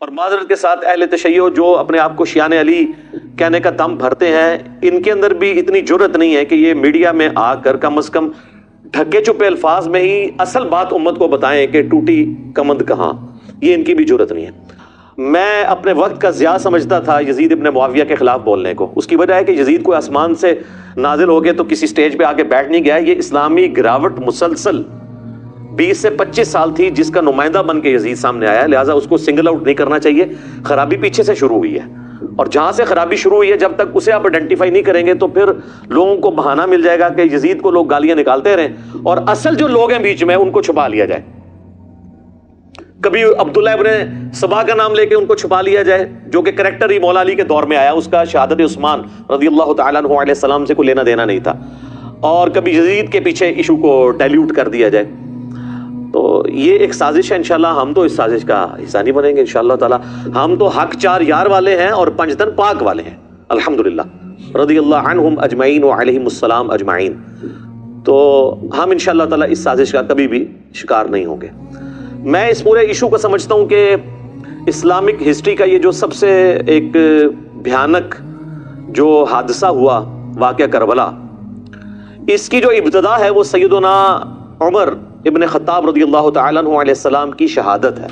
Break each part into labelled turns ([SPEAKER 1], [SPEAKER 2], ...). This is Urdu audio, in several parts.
[SPEAKER 1] اور معذرت کے ساتھ اہل تشیع جو اپنے آپ کو شیعان علی کہنے کا دم بھرتے ہیں، ان کے اندر بھی اتنی جرأت نہیں ہے کہ یہ میڈیا میں آ کر کم از کم ڈھکے چھپے الفاظ میں ہی اصل بات امت کو بتائیں کہ ٹوٹی کمند کہاں. یہ ان کی بھی جرأت نہیں ہے. میں اپنے وقت کا ضیاع سمجھتا تھا یزید ابن معاویہ کے خلاف بولنے کو. اس کی وجہ ہے کہ یزید کوئی آسمان سے نازل ہو گئے تو کسی سٹیج پہ آ کے بیٹھ نہیں گیا. یہ اسلامی گراوٹ مسلسل 20 سے 25 سال تھی جس کا نمائندہ بن کے یزید سامنے آیا، لہٰذا اس کو سنگل آؤٹ نہیں کرنا چاہیے. خرابی پیچھے سے شروع ہوئی ہے، اور جہاں سے خرابی شروع ہوئی ہے جب تک اسے آپ آئیڈینٹیفائی نہیں کریں گے تو پھر لوگوں کو بہانہ مل جائے گا کہ یزید کو لوگ گالیاں نکالتے رہیں اور اصل جو لوگ ہیں بیچ میں ان کو چھپا لیا جائے. کبھی عبداللہ ابن سبا کا نام لے کے ان کو چھپا لیا جائے، جو کہ کریکٹر ہی مولا علی کے دور میں آیا، اس کا شہادت عثمان رضی اللہ تعالیٰ عنہ علیہ السلام سے کوئی لینا دینا نہیں تھا. اور کبھی یزید کے پیچھے ایشو کو ڈائلیوٹ کر دیا جائے. تو یہ ایک سازش ہے. انشاءاللہ ہم تو اس سازش کا حصہ نہیں بنیں گے انشاءاللہ تعالی. ہم تو حق چار یار والے ہیں اور پنجتن پاک والے ہیں الحمدللہ رضی اللہ عنہم اجمعین وعلیہم السلام اجمعین. تو ہم انشاءاللہ تعالی اس سازش کا کبھی بھی شکار نہیں ہوں گے. میں اس پورے ایشو کو سمجھتا ہوں کہ اسلامک ہسٹری کا یہ جو سب سے ایک بھیانک جو حادثہ ہوا، واقعہ کربلا، اس کی جو ابتدا ہے وہ سیدنا عمر ابن خطاب رضی اللہ تعالیٰ عنہ علیہ السلام کی شہادت ہے.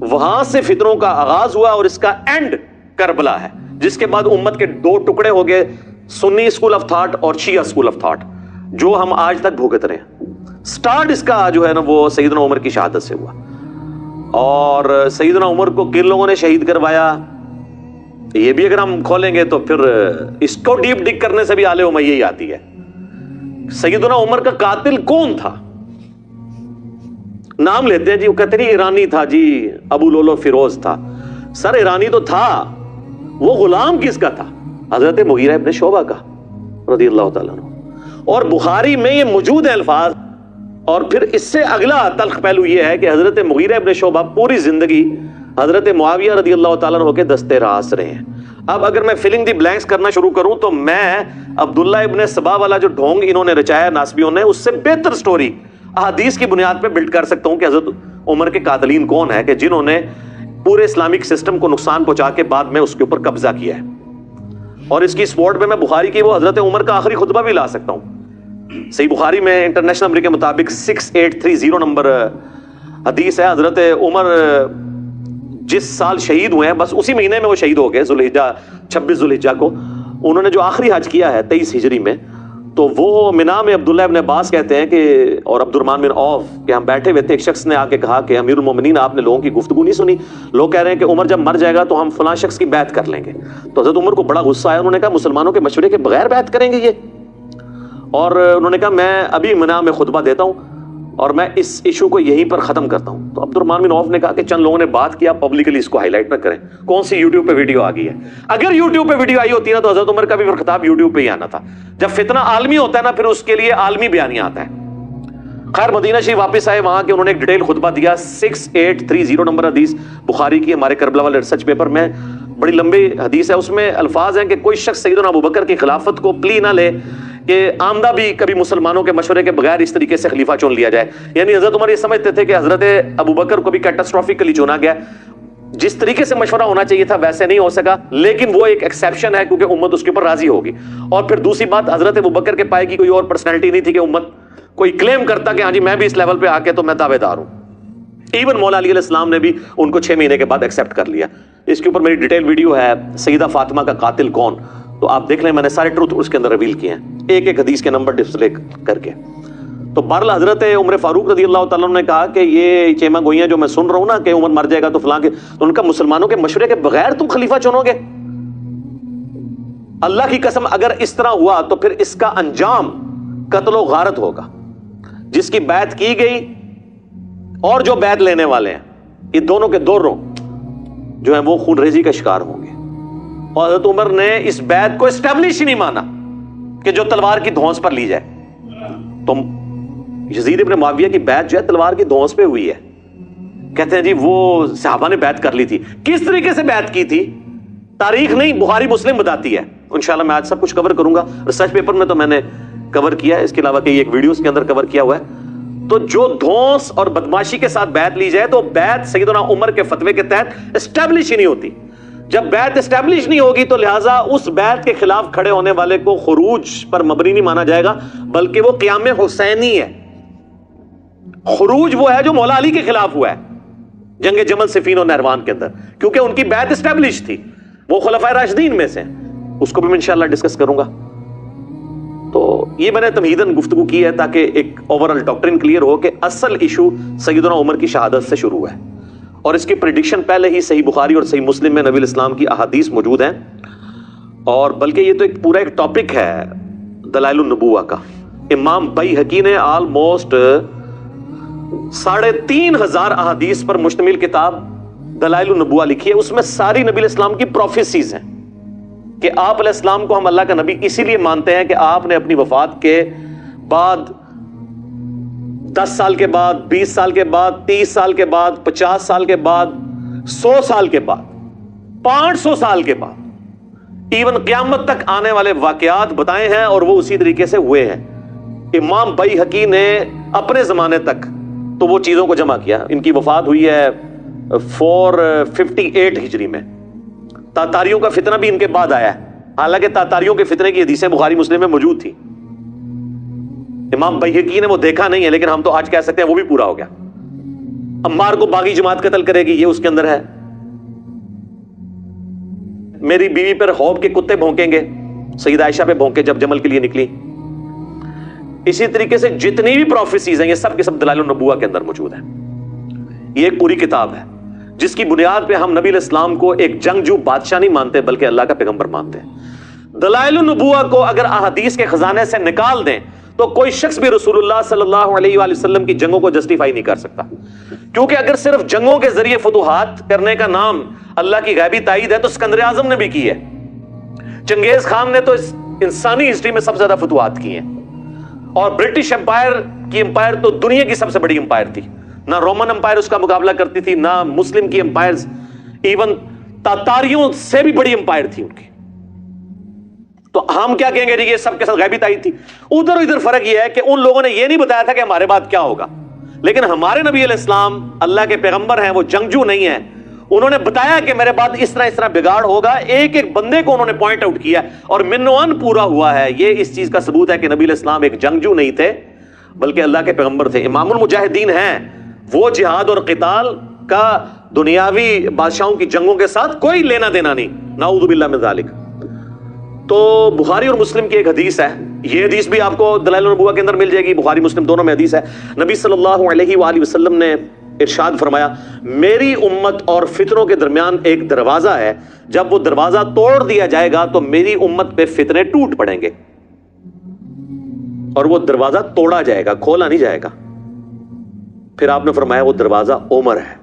[SPEAKER 1] وہاں سے فتنوں کا آغاز ہوا اور اس کا اینڈ کربلا ہے، جس کے بعد امت کے دو ٹکڑے ہو گئے، سنی اسکول آف تھاٹ اور شیعہ اسکول آف تھاٹ، جو ہم آج تک بھوگت رہے ہیں. سٹارٹ اس کا جو ہے نا وہ سیدنا عمر کی شہادت سے ہوا. اور سیدنا عمر کو کن لوگوں نے شہید کروایا، یہ بھی اگر ہم کھولیں گے تو پھر اس کو ڈیپ ڈگ کرنے سے بھی آلے امیہ ہی آتی ہے. سیدنا عمر کا قاتل کون تھا؟ نام لیتے ہیں جی، وہ کہتے نہیں ایرانی تھا جی، ابو لولو فیروز تھا. سر ایرانی تو تھا، وہ غلام کس کا تھا؟ حضرت مغیرہ ابن شعبہ کا رضی اللہ تعالیٰ عنہ. اور بخاری میں یہ موجود ہے الفاظ. اور پھر اس سے اگلا تلخ پہلو یہ ہے کہ حضرت مغیرہ ابن شعبہ پوری زندگی حضرت معاویہ رضی اللہ تعالیٰ عنہ کے دستے راس رہے ہیں. اب اگر میں فلنگ دی بلینکس کرنا شروع کروں تو میں عبداللہ ابن سبا والا جو ڈھونگ انہوں نے رچایا ناسبیوں نے، اس سے بہتر سٹوری احادیث کی بنیاد پہ بلڈ کر سکتا ہوں کہ حضرت عمر کے قاتلین کون ہیں، کہ جنہوں نے پورے اسلامک سسٹم کو نقصان پہنچا کے بعد میں اس کے اوپر قبضہ کیا ہے. اور اس کی سپورٹ میں بخاری کی وہ حضرت عمر کا آخری خطبہ بھی لا سکتا ہوں. صحیح بخاری میں انٹرنیشنل نمبر کے مطابق 6830 نمبر حدیث ہے. حضرت عمر جس سال شہید ہوئے ہیں، بس اسی مہینے میں وہ شہید ہو گئے، 26 ذوالحجہ کو. انہوں نے جو آخری حج کیا ہے 23 ہجری میں، تو وہ مینا میں عبداللہ ابن عباس کہتے ہیں کہ، اور عبد الرحمن بن عوف، کہ ہم بیٹھے ہوئے تھے، ایک شخص نے آ کے کہا کہ امیر المومنین آپ نے لوگوں کی گفتگو نہیں سنی، لوگ کہہ رہے ہیں کہ عمر جب مر جائے گا تو ہم فلاں شخص کی بیعت کر لیں گے. تو حضرت عمر کو بڑا غصہ آیا، انہوں نے کہا مسلمانوں کے مشورے کے بغیر بیعت کریں گے یہ؟ اور انہوں نے کہا میں ابھی منا میں خطبہ دیتا ہوں اور میں اس ایشو کو یہیں پر ختم کرتا ہوں. تو عبد الرحمن بن عوف نے کہا کہ چند لوگوں نے بات کیا، پبلکلی اس کو ہائی لائٹ نہ کریں. کون سی یوٹیوب پہ ویڈیو آ گئی ہے؟ اگر یوٹیوب پہ ویڈیو آئی ہوتی نا تو حضرت عمر کا بھی خطاب یوٹیوب پہ ہی آنا تھا. جب فتنہ عالمی ہوتا ہے نا پھر اس کے لیے عالمی بیانیہ آتا ہے. خیر مدینہ شریف واپس آئے، وہاں کے انہوں نے ایک ڈیٹیل خطبہ دیا. 6830 نمبر حدیث بخاری کی، ہمارے کربلا والے ریسرچ پیپر میں بڑی لمبی حدیث ہے. اس میں الفاظ ہیں کہ کوئی شخص سیدنا ابو بکر کی خلافت کو پلی نہ لے کہ آمدہ بھی کبھی مسلمانوں کے مشورے کے بغیر اس طریقے سے خلیفہ چن لیا جائے. یعنی حضرت عمر یہ سمجھتے تھے کہ حضرت ابو بکر کو بھی کیٹاسٹروفکلی چنا گیا، جس طریقے سے مشورہ ہونا چاہیے تھا ویسے نہیں ہو سکا، لیکن وہ ایک ایکسیپشن ہے کیونکہ امت اس کے اوپر راضی ہوگی. اور پھر دوسری بات، حضرت ابو بکر کے پائے کی کوئی اور پرسنالٹی نہیں تھی کہ امت کوئی کلیم کرتا کہ ہاں جی میں بھی اس لیول پہ آ کے تو میں تابع دار ہوں. ایون مولا علی علیہ السلام نے بھی ان کو 6 مہینے کے بعد ایکسیپٹ کر لیا. اس کے اوپر میری ڈیٹیل ویڈیو ہے، سیدہ فاطمہ کا قاتل کون، تو آپ دیکھ لیں، میں نے سارے ٹروتھ اس کے اندر ریویل کیے ہیں ایک ایک حدیث کے نمبر ڈسپلے کر کے. تو بہرحال حضرت عمر فاروق رضی اللہ تعالیٰ عنہ نے کہا کہ یہ چیما گوئیاں جو میں سن رہا ہوں نا کہ عمر مر جائے گا تو فلاں کے، تو ان کا مسلمانوں کے مشورے کے بغیر تم خلیفہ چنو گے؟ اللہ کی قسم اگر اس طرح ہوا تو پھر اس کا انجام قتل و غارت ہوگا. جس کی بیعت کی گئی اور جو بیعت لینے والے ہیں، یہ دونوں کے دونوں جو ہیں وہ خون ریزی کا شکار ہوں گے. اور حضرت عمر نے اس بیعت کو اسٹیبلش ہی نہیں مانا کہ جو تلوار کی دھونس پر لی جائے. تو یزید ابن معاویہ کی بیعت جو ہے تلوار کی دھونس پہ ہوئی ہے. کہتے ہیں جی وہ صحابہ نے بیعت کر لی تھی. کس طریقے سے بیعت کی تھی تاریخ نہیں، بخاری مسلم بتاتی ہے. انشاءاللہ میں آج سب کچھ کور کروں گا. ریسرچ پیپر میں تو میں نے کور کیا ہے، اس کے علاوہ کئی ایک ویڈیوز کے اندر کور کیا ہوا ہے. تو جو دھونس اور بدماشی کے ساتھ بیعت لی جائے تو بیعت سیدنا عمر کے فتوے کے تحت اسٹیبلش ہی نہیں ہوتی. جب بیعت اسٹیبلش نہیں ہوگی تو لہٰذا اس بیعت کے خلاف کھڑے ہونے والے کو خروج پر مبنی نہیں مانا جائے گا، بلکہ وہ قیام حسینی ہے. خروج وہ ہے جو مولا علی کے خلاف ہوا ہے جنگ جمل صفین اور نہروان کے اندر، کیونکہ ان کی بیعت اسٹیبلش تھی، وہ خلفائے راشدین میں سے ہیں. اس کو بھی میں انشاءاللہ ڈسکس کروں گا. تو یہ میں نے تمہیداً گفتگو کی ہے تاکہ ایک اوورال ڈاکٹرن کلیئر ہو کہ اصل ایشو سیدنا عمر کی شہادت سے شروع ہے، اور اس کی پریڈکشن پہلے ہی صحیح بخاری اور صحیح مسلم میں نبی الاسلام کی احادیث موجود ہیں. اور بلکہ یہ تو ایک پورا ایک ٹاپک ہے دلائل النبوہ کا. امام بیہقی نے آلموسٹ 3,500 احادیث پر مشتمل کتاب دلائل النبوہ لکھی ہے. اس میں ساری نبی الاسلام کی پروفیسیز ہیں کہ آپ علیہ السلام کو ہم اللہ کا نبی اسی لیے مانتے ہیں کہ آپ نے اپنی وفات کے بعد 10 سال کے بعد، 20 سال کے بعد، 30 سال کے بعد، 50 سال کے بعد، 100 سال کے بعد، 500 سال کے بعد، ایون قیامت تک آنے والے واقعات بتائے ہیں، اور وہ اسی طریقے سے ہوئے ہیں. امام بیہقی نے اپنے زمانے تک تو وہ چیزوں کو جمع کیا. ان کی وفات ہوئی ہے 458 ہجری میں. تاتاریوں کا فتنہ بھی ان کے بعد آیا ہے، حالانکہ تاتاریوں کے فتنے کی حدیثیں بخاری مسلم میں موجود تھی. امام بیہقی نے وہ دیکھا نہیں ہے، لیکن ہم تو آج کہہ سکتے ہیں وہ بھی پورا ہو گیا. عمار کو باغی جماعت قتل کرے گی، یہ اس کے اندر ہے. میری بیوی پر خوف کے کتے بھونکیں گے، سیدہ عائشہ پہ بھونکے جب جمل کے لیے نکلی. اسی طریقے سے جتنی بھی پروفیسیز ہیں یہ سب کے سب دلائل النبوہ کے اندر موجود ہیں. یہ ایک پوری کتاب ہے جس کی بنیاد پہ ہم نبی علیہ السلام کو ایک جنگجو بادشاہ نہیں مانتے بلکہ اللہ کا پیغمبر مانتے ہیں. دلائل النبوہ کو اگر احادیث کے خزانے سے نکال دیں تو کوئی شخص بھی رسول اللہ صلی اللہ علیہ وآلہ وسلم کی جنگوں کو جسٹیفائی نہیں کر سکتا. کیونکہ اگر صرف جنگوں کے ذریعے فتوحات کرنے کا نام اللہ کی غیبی تائید ہے تو سکندر اعظم نے بھی کی ہے. چنگیز خان نے تو انسانی ہسٹری میں سب سے زیادہ فتوحات کی ہیں، اور برٹش امپائر کی امپائر تو دنیا کی سب سے بڑی امپائر تھی. نہ رومن امپائر اس کا مقابلہ کرتی تھی، نہ مسلم کی امپائرز، ایون تاتاریوں سے بھی بڑی امپائر تھی ان کی. تو ہم کیا کہیں گے جی یہ سب کے ساتھ غیبی تائید تھی. ادھر فرق یہ ہے کہ ان لوگوں نے یہ نہیں بتایا تھا کہ ہمارے بعد کیا ہوگا، لیکن ہمارے نبی علیہ السلام اللہ کے پیغمبر ہیں، وہ جنگجو نہیں ہیں. انہوں نے بتایا کہ میرے بعد اس طرح بگاڑ ہوگا. ایک ایک بندے کو انہوں نے پوائنٹ آؤٹ کیا اور منوان پورا ہوا ہے. یہ اس چیز کا ثبوت ہے کہ نبی علیہ السلام ایک جنگجو نہیں تھے بلکہ اللہ کے پیغمبر تھے. امام المجاہدین ہیں. وہ جہاد اور قتال کا دنیاوی بادشاہوں کی جنگوں کے ساتھ کوئی لینا دینا نہیں، نعوذ باللہ من ذالک. تو بخاری اور مسلم کی ایک حدیث ہے، یہ حدیث بھی آپ کو دلائل النبوہ کے اندر مل جائے گی. بخاری مسلم دونوں میں حدیث ہے. نبی صلی اللہ علیہ وآلہ وسلم نے ارشاد فرمایا، میری امت اور فتنوں کے درمیان ایک دروازہ ہے، جب وہ دروازہ توڑ دیا جائے گا تو میری امت پہ فتنے ٹوٹ پڑیں گے. اور وہ دروازہ توڑا جائے گا، کھولا نہیں جائے گا. پھر آپ نے فرمایا وہ دروازہ عمر ہے.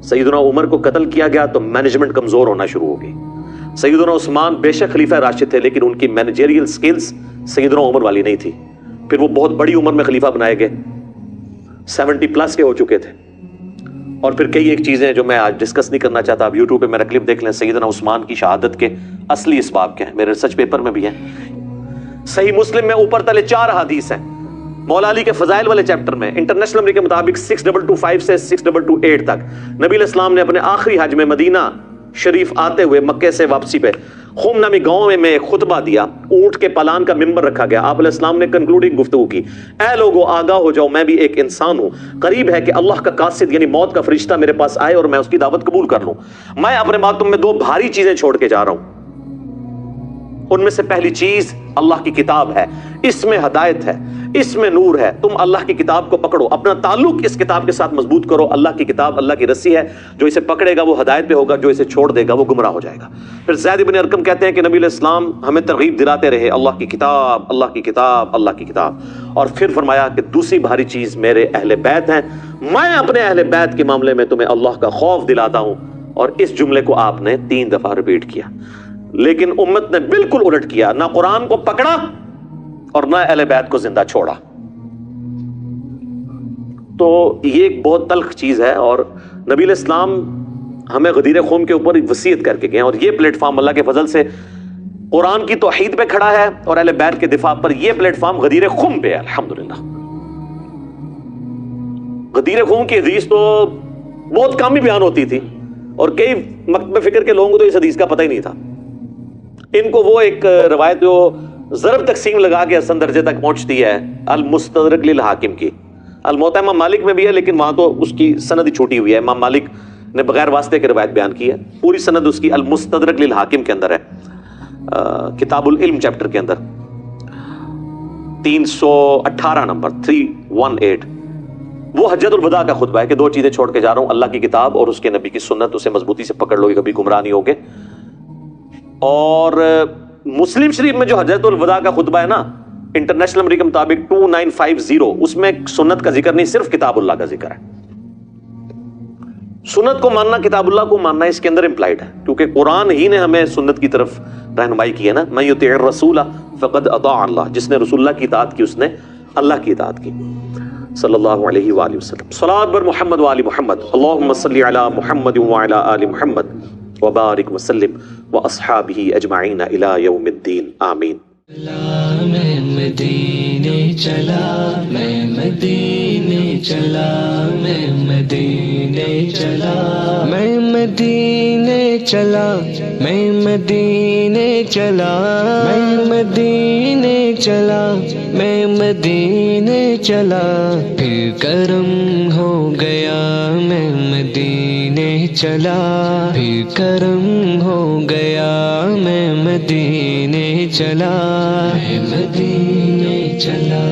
[SPEAKER 1] سیدنا عمر کو قتل کیا گیا تو مینجمنٹ کمزور ہونا شروع ہو گئی. سیدنا عثمان بے شک خلیفہ راشد تھے لیکن ان کی مینیجریل سکلز سیدنا عمر والی نہیں تھی. پھر وہ بہت بڑی عمر میں خلیفہ بنائے گئے، 70 پلس کے ہو چکے تھے. اور پھر کئی ایک چیزیں جو میں آج ڈسکس نہیں کرنا چاہتا، آپ یوٹیوب پہ میرا کلپ دیکھ لیں. سیدنا عثمان کی شہادت کے اصلی اسباب کیا ہیں، میرے ریسرچ پیپر میں بھی ہیں. صحیح مسلم میں اوپر تلے 4 حدیث ہیں. مولا علی کے فضائل والے چیپٹر میں انٹرنیشنل نمبر کے مطابق 6225 سے 6228 تک نبی علیہ السلام نے اپنے آخری حج میں مدینہ شریف آتے ہوئے مکے سے واپسی پہ خم نامی گاؤں میں ایک خطبہ دیا. اونٹ کے پالان کا ممبر رکھا گیا. آپ علیہ السلام نے کنکلوڈنگ گفتگو کی، اے لوگو آگاہ ہو جاؤ، میں بھی ایک انسان ہوں. قریب ہے کہ اللہ کا قاصد یعنی موت کا فرشتہ میرے پاس آئے اور میں اس کی دعوت قبول کر لوں. میں اپنے ماتم میں 2 بھاری چیزیں چھوڑ کے جا رہا ہوں. ان میں سے پہلی چیز اللہ کی کتاب ہے. اس میں ہدایت ہے، اس میں نور ہے. تم اللہ کی کتاب کو پکڑو، اپنا تعلق اس کتاب کے ساتھ مضبوط کرو. اللہ کی کتاب اللہ کی رسی ہے، جو اسے پکڑے گا وہ ہدایت پہ ہوگا، جو اسے چھوڑ دے گا وہ گمراہ ہو جائے گا. پھر زید بن ارقم کہتے ہیں کہ نبی علیہ السلام ہمیں ترغیب دلاتے رہے، اللہ کی کتاب، اللہ کی کتاب، اللہ کی کتاب. اور پھر فرمایا کہ دوسری بھاری چیز میرے اہل بیت ہیں. میں اپنے اہل بیت کے معاملے میں تمہیں اللہ کا خوف دلاتا ہوں. اور اس جملے کو آپ نے 3 دفعہ ریپیٹ کیا. لیکن امت نے بالکل الٹ کیا، نہ قرآن کو پکڑا اور نہ اہل بیت کو زندہ چھوڑا. تو یہ ایک بہت تلخ چیز ہے. اور نبی علیہ السلام ہمیں غدیر خم کے اوپر ایک وصیت کر کے گئے، اور یہ پلیٹ فارم اللہ کے فضل سے قرآن کی توحید پہ کھڑا ہے، اور اہل بیت کے دفاع پر یہ پلیٹ فارم غدیر خم پہ ہے الحمدللہ. غدیر خون کی حدیث تو بہت کم ہی بیان ہوتی تھی، اور کئی مکتب فکر کے لوگوں کو تو اس حدیث کا پتہ ہی نہیں تھا. ان کو وہ ایک روایت جو ضرب تقسیم لگا کے حسن درجے تک پہنچتی ہے، المستدرک للحاکم کی. الموطا امام مالک میں بھی ہے، لیکن وہاں تو اس کی سند ہی چھوٹی ہوئی ہے. امام مالک نے بغیر واسطے کے روایت بیان کی ہے. پوری سند اس کی المستدرک للحاکم کے اندر ہے، کتاب العلم چیپٹر کے اندر 318 نمبر 318. وہ حجت الوداع کا خطبہ ہے کہ 2 چیزیں چھوڑ کے جا رہا ہوں، اللہ کی کتاب اور اس کے نبی کی سنت، اسے مضبوطی سے پکڑ لو گے کبھی گمراہ نہیں ہوگے. اور مسلم شریف میں جو حجت الوداع کا خطبہ ہے نا، انٹرنیشنل نمبر کے مطابق 2950، اس میں سنت کا ذکر نہیں، صرف کتاب اللہ کا ذکر ہے. سنت کو ماننا، کتاب اللہ کو ماننا اس کے اندر امپلائڈ ہے، کیونکہ قرآن ہی نے ہمیں سنت کی طرف رہنمائی کی ہے نا. من یطیع الرسول فقد اطاع اللہ، جس نے رسول اللہ کی اطاعت کی اس نے اللہ کی اطاعت کی. صلی اللہ علیہ وآلہ وسلم. صلاۃ بر محمد وآل محمد. اللہم صلی علی محمد وعلی آل محمد وبارک وسلم واصحابہ اجمعین الی یوم الدین. آمین.
[SPEAKER 2] میں مدینے چلا، میں مدینے چلا، میں مدینے چلا، میں مدینے چلا، میں مدینے چلا، میں مدینے چلا، میں مدینے چلا. پھر کرم ہو گیا میں مدینے چلا، پھر کرم ہو گیا میں مدینے چلا، میں مدینے چلا.